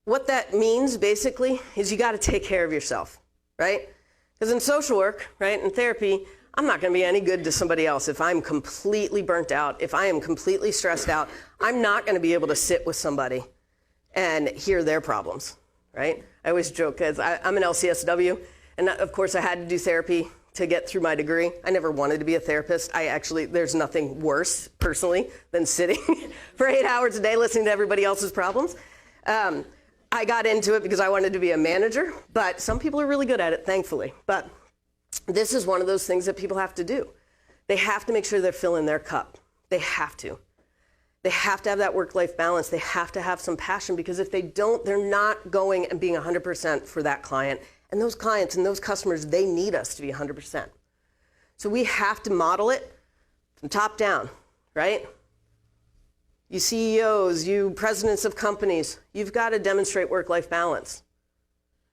Speaker 3: What that means basically is you got to take care of yourself, right? Because in social work, right, in therapy, I'm not going to be any good to somebody else if I'm completely burnt out, if I am completely stressed out. I'm not going to be able to sit with somebody and hear their problems, right? I always joke, because I'm an LCSW, and of course I had to do therapy to get through my degree. I never wanted to be a therapist. There's nothing worse, personally, than sitting for 8 hours a day listening to everybody else's problems. I got into it because I wanted to be a manager, but some people are really good at it, thankfully. But this is one of those things that people have to do. They have to make sure they're filling their cup. They have to. They have to have that work-life balance. They have to have some passion, because if they don't, they're not going and being 100% for that client. And those clients and those customers, they need us to be 100%. So we have to model it from top down, right? You CEOs, you presidents of companies, you've got to demonstrate work-life balance.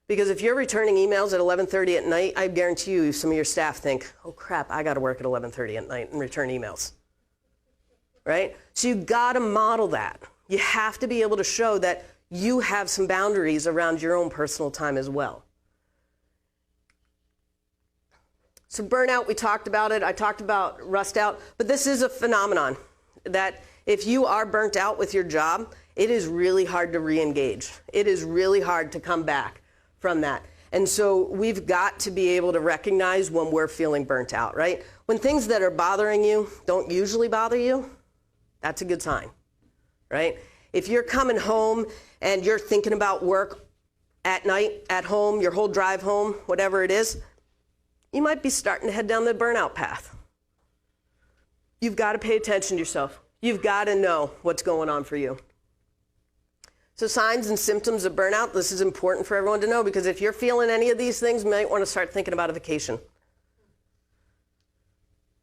Speaker 3: Because if you're returning emails at 11:30 at night, I guarantee you some of your staff think, oh crap, I got to work at 11:30 at night and return emails. Right? So you've got to model that. You have to be able to show that you have some boundaries around your own personal time as well. So burnout, we talked about it. I talked about rust out. But this is a phenomenon that if you are burnt out with your job, it is really hard to re-engage. It is really hard to come back from that. And so we've got to be able to recognize when we're feeling burnt out, right? When things that are bothering you don't usually bother you, that's a good sign, right? If you're coming home and you're thinking about work at night, at home, your whole drive home, whatever it is, you might be starting to head down the burnout path. You've got to pay attention to yourself. You've got to know what's going on for you. So signs and symptoms of burnout, this is important for everyone to know, because if you're feeling any of these things, you might want to start thinking about a vacation.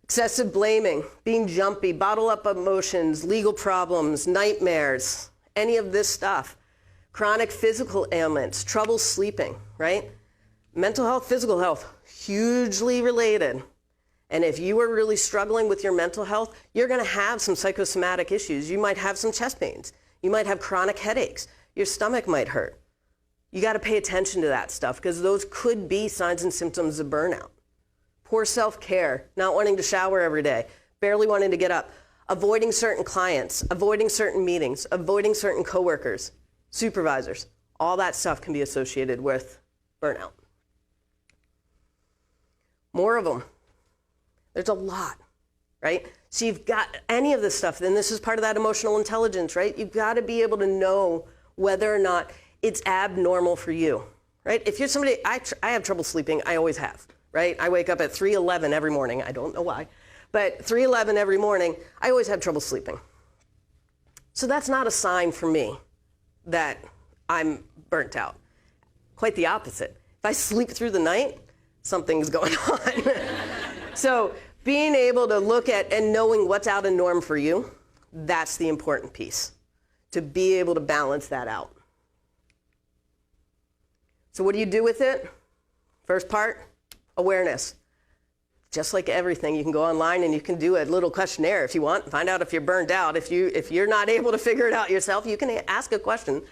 Speaker 3: Excessive blaming, being jumpy, bottle up emotions, legal problems, nightmares, any of this stuff. Chronic physical ailments, trouble sleeping, right? Mental health, physical health, hugely related. And if you are really struggling with your mental health, you're going to have some psychosomatic issues. You might have some chest pains. You might have chronic headaches. Your stomach might hurt. You got to pay attention to that stuff, because those could be signs and symptoms of burnout. Poor self-care, not wanting to shower every day, barely wanting to get up, avoiding certain clients, avoiding certain meetings, avoiding certain coworkers, supervisors. All that stuff can be associated with burnout. More of them. There's a lot, right? So you've got any of this stuff, then this is part of that emotional intelligence, right? You've got to be able to know whether or not it's abnormal for you, right? If you're somebody, I have trouble sleeping, I always have, right? I wake up at 3:11 every morning, I don't know why, but 3:11 every morning, I always have trouble sleeping. So that's not a sign for me that I'm burnt out. Quite the opposite. If I sleep through the night, something's going on. So being able to look at and knowing what's out of norm for you, that's the important piece, to be able to balance that out. So what do you do with it? First part, awareness. Just like everything, you can go online and you can do a little questionnaire if you want, find out if you're burned out. If you're not able to figure it out yourself, you can ask a question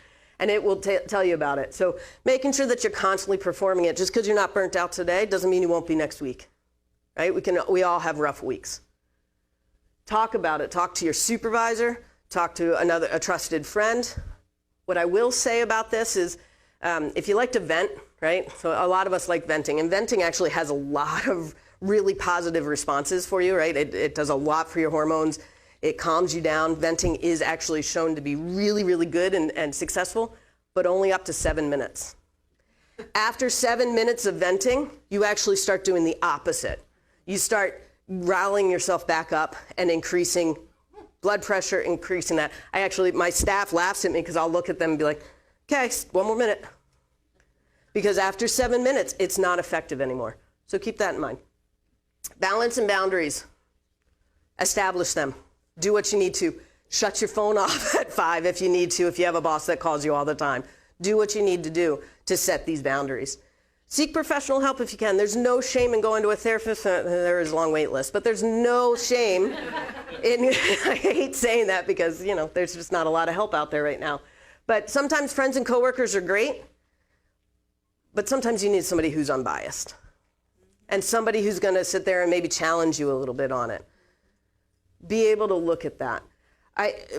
Speaker 3: and it will tell you about it. So making sure that you're constantly performing it. Just because you're not burnt out today doesn't mean you won't be next week. Right? We all have rough weeks. Talk about it. Talk to your supervisor. Talk to a trusted friend. What I will say about this is, if you like to vent, right? So a lot of us like venting, and venting actually has a lot of really positive responses for you, right? It does a lot for your hormones. It calms you down. Venting is actually shown to be really, really good and successful, but only up to 7 minutes. After 7 minutes of venting, you actually start doing the opposite. You start rallying yourself back up and increasing blood pressure, increasing that. My staff laughs at me because I'll look at them and be like, okay, 1 more minute. Because after 7 minutes, it's not effective anymore. So keep that in mind. Balance and boundaries. Establish them. Do what you need to. Shut your phone off at 5 if you need to, if you have a boss that calls you all the time. Do what you need to do to set these boundaries. Seek professional help if you can. There's no shame in going to a therapist. There is a long wait list, but there's no shame in, I hate saying that because, there's just not a lot of help out there right now. But sometimes friends and coworkers are great, but sometimes you need somebody who's unbiased and somebody who's going to sit there and maybe challenge you a little bit on it. Be able to look at that.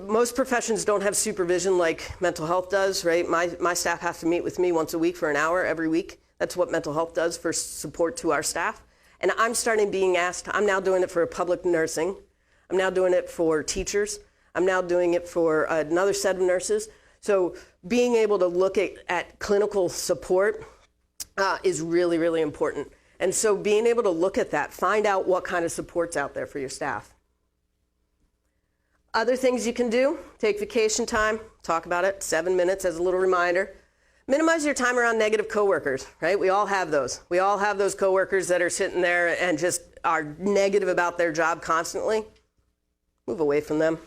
Speaker 3: Most professions don't have supervision like mental health does, right? My staff have to meet with me once a week for an hour every week. That's what mental health does for support to our staff. And I'm starting being asked, I'm now doing it for public nursing. I'm now doing it for teachers. I'm now doing it for another set of nurses. So being able to look at clinical support is really, really important. And so being able to look at that, find out what kind of support's out there for your staff. Other things you can do, take vacation time, talk about it, 7 minutes as a little reminder. Minimize your time around negative coworkers, right? We all have those. We all have those coworkers that are sitting there and just are negative about their job constantly. Move away from them.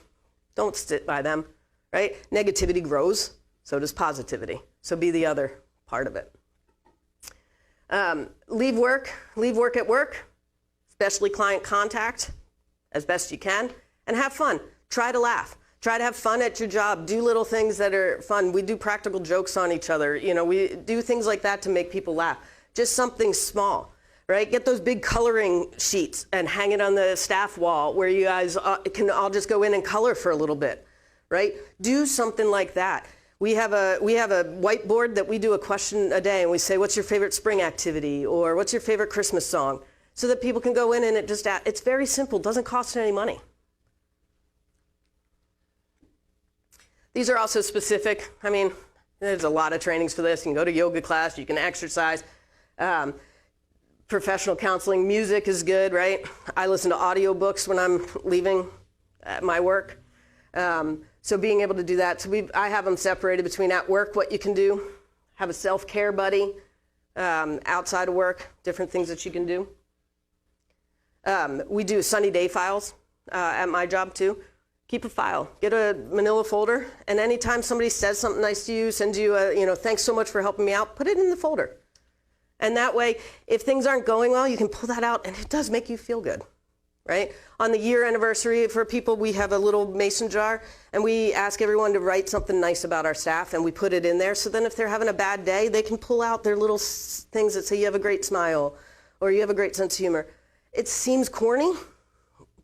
Speaker 3: Don't sit by them, right? Negativity grows, so does positivity. So be the other part of it. Leave work at work, especially client contact, as best you can, and have fun. Try to laugh. Try to have fun at your job. Do little things that are fun. We do practical jokes on each other. You know, we do things like that to make people laugh. Just something small, right? Get those big coloring sheets and hang it on the staff wall where you guys can all just go in and color for a little bit, right? Do something like that. We have a whiteboard that we do a question a day, and we say, what's your favorite spring activity? Or what's your favorite Christmas song? So that people can go in and it's very simple, doesn't cost any money. These are also specific. I mean, there's a lot of trainings for this. You can go to yoga class, you can exercise. Professional counseling, music is good, right? I listen to audiobooks when I'm leaving my work. So being able to do that. So I have them separated between at work, what you can do, have a self-care buddy, outside of work, different things that you can do. We do sunny day files at my job too. Keep a file, get a manila folder, and anytime somebody says something nice to you, sends you a, thanks so much for helping me out, put it in the folder. And that way, if things aren't going well, you can pull that out, and it does make you feel good, right? On the year anniversary for people, we have a little mason jar, and we ask everyone to write something nice about our staff, and we put it in there, so then if they're having a bad day, they can pull out their little things that say you have a great smile, or you have a great sense of humor. It seems corny,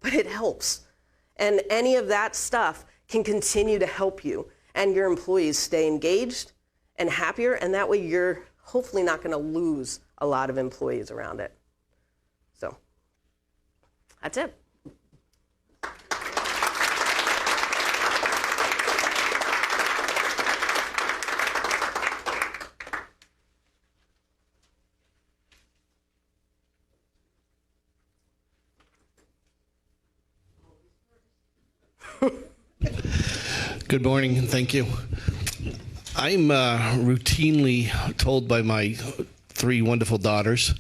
Speaker 3: but it helps. And any of that stuff can continue to help you and your employees stay engaged and happier, and that way you're hopefully not going to lose a lot of employees around it. So that's it.
Speaker 4: Good morning, and thank you. I'm routinely told by my 3 wonderful daughters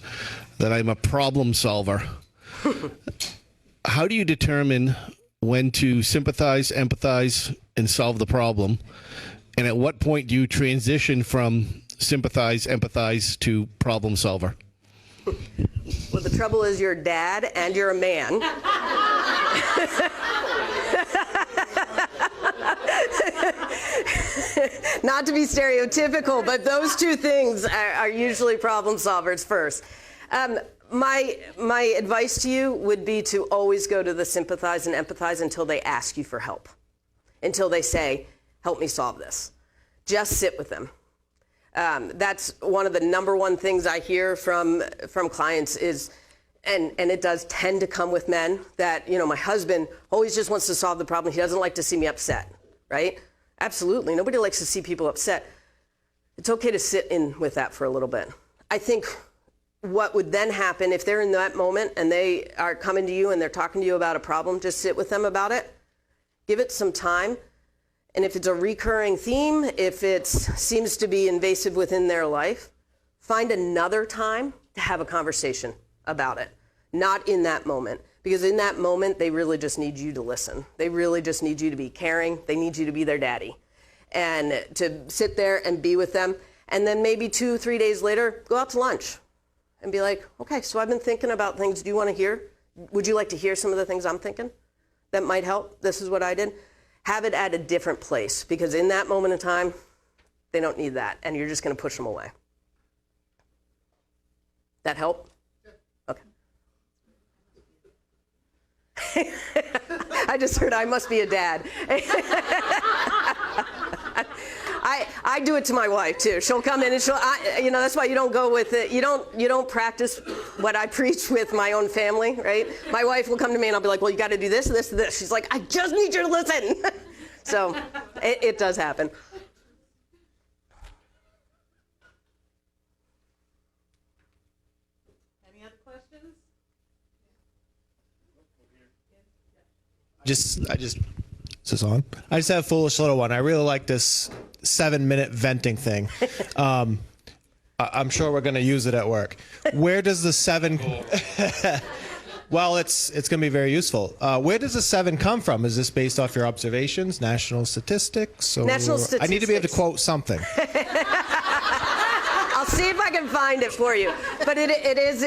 Speaker 4: that I'm a problem solver. How do you determine when to sympathize, empathize, and solve the problem? And at what point do you transition from sympathize, empathize to problem solver?
Speaker 3: Well, the trouble is you're a dad and you're a man. Not to be stereotypical, but those 2 things are usually problem solvers first. My advice to you would be to always go to the sympathize and empathize until they ask you for help, until they say, help me solve this. Just sit with them. That's one of the number 1 things I hear from clients is, and it does tend to come with men, that, my husband always just wants to solve the problem. He doesn't like to see me upset, right? Absolutely. Nobody likes to see people upset. It's okay to sit in with that for a little bit. I think what would then happen if they're in that moment and they are coming to you and they're talking to you about a problem, just sit with them about it. Give it some time. And if it's a recurring theme, if it seems to be invasive within their life, find another time to have a conversation about it. Not in that moment. Because in that moment, they really just need you to listen. They really just need you to be caring. They need you to be their daddy. And to sit there and be with them. And then maybe 2-3 days later, go out to lunch. And be like, okay, so I've been thinking about things. Do you want to hear? Would you like to hear some of the things I'm thinking that might help? This is what I did. Have it at a different place. Because in that moment in time, they don't need that. And you're just going to push them away. That help? I just heard I must be a dad. I do it to my wife too. She'll come in and that's why you don't go with it. You don't practice what I preach with my own family, right? My wife will come to me and I'll be like, well, you got to do this, this, this. She's like, I just need you to listen. So it does happen.
Speaker 1: Any other questions?
Speaker 5: Is this on? I just have a foolish little one. I really like this 7-minute venting thing. I'm sure we're going to use it at work. Where does the 7? Well, it's going to be very useful. Where does the 7 come from? Is this based off your observations, national statistics? Or
Speaker 3: National statistics.
Speaker 5: I need to be able to quote something.
Speaker 3: I'll see if I can find it for you. But it is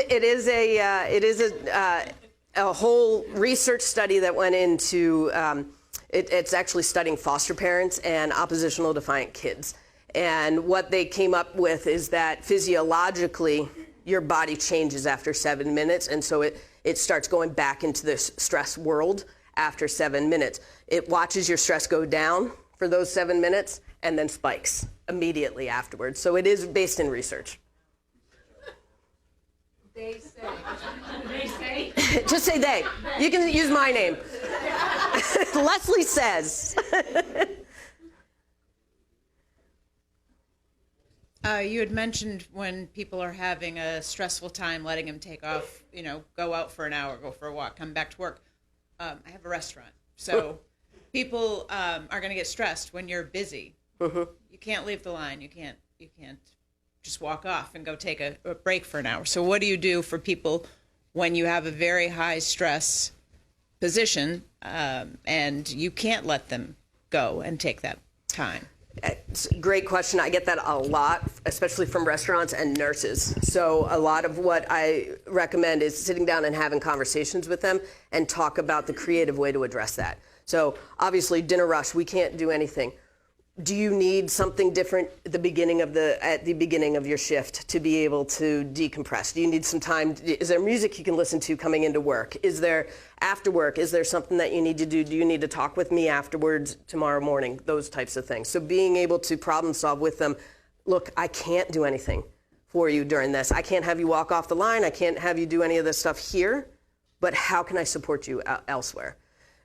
Speaker 3: a whole research study that went into. It's actually studying foster parents and oppositional defiant kids. And what they came up with is that physiologically, your body changes after 7 minutes, and so it starts going back into this stress world after 7 minutes. It watches your stress go down for those 7 minutes and then spikes immediately afterwards. So it is based in research.
Speaker 6: They say. They say.
Speaker 3: Just say they. You can use my name. Leslie says.
Speaker 6: You had mentioned when people are having a stressful time, letting them take off, go out for an hour, go for a walk, come back to work. I have a restaurant. So people are going to get stressed when you're busy. You can't leave the line. You can't just walk off and go take a break for an hour. So what do you do for people when you have a very high stress position and you can't let them go and take that time?
Speaker 3: It's a great question. I get that a lot, especially from restaurants and nurses. So a lot of what I recommend is sitting down and having conversations with them and talk about the creative way to address that. So obviously, dinner rush, we can't do anything. Do you need something different at the beginning of your shift to be able to decompress? Do you need some time? Is there music you can listen to coming into work? Is there after work? Is there something that you need to do? Do you need to talk with me afterwards tomorrow morning? Those types of things. So being able to problem solve with them. Look, I can't do anything for you during this. I can't have you walk off the line. I can't have you do any of this stuff here. But how can I support you elsewhere?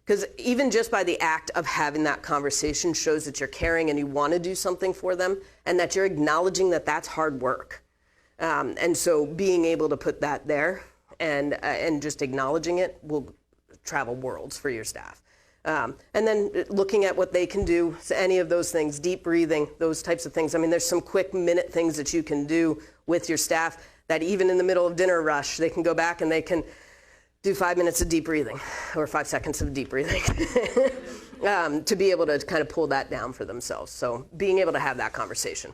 Speaker 3: Because even just by the act of having that conversation shows that you're caring and you want to do something for them and that you're acknowledging that that's hard work. And so being able to put that there and just acknowledging it will travel worlds for your staff. And then looking at what they can do, so any of those things, deep breathing, those types of things. I mean, there's some quick minute things that you can do with your staff that even in the middle of dinner rush, they can go back and they can do 5 minutes of deep breathing or 5 seconds of deep breathing to be able to kind of pull that down for themselves. So being able to have that conversation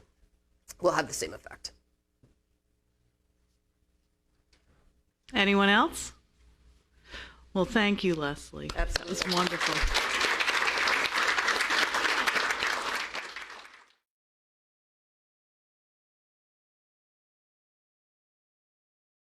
Speaker 3: will have the same effect.
Speaker 1: Anyone else? Well, thank you, Leslie.
Speaker 3: Absolutely.
Speaker 1: That was wonderful.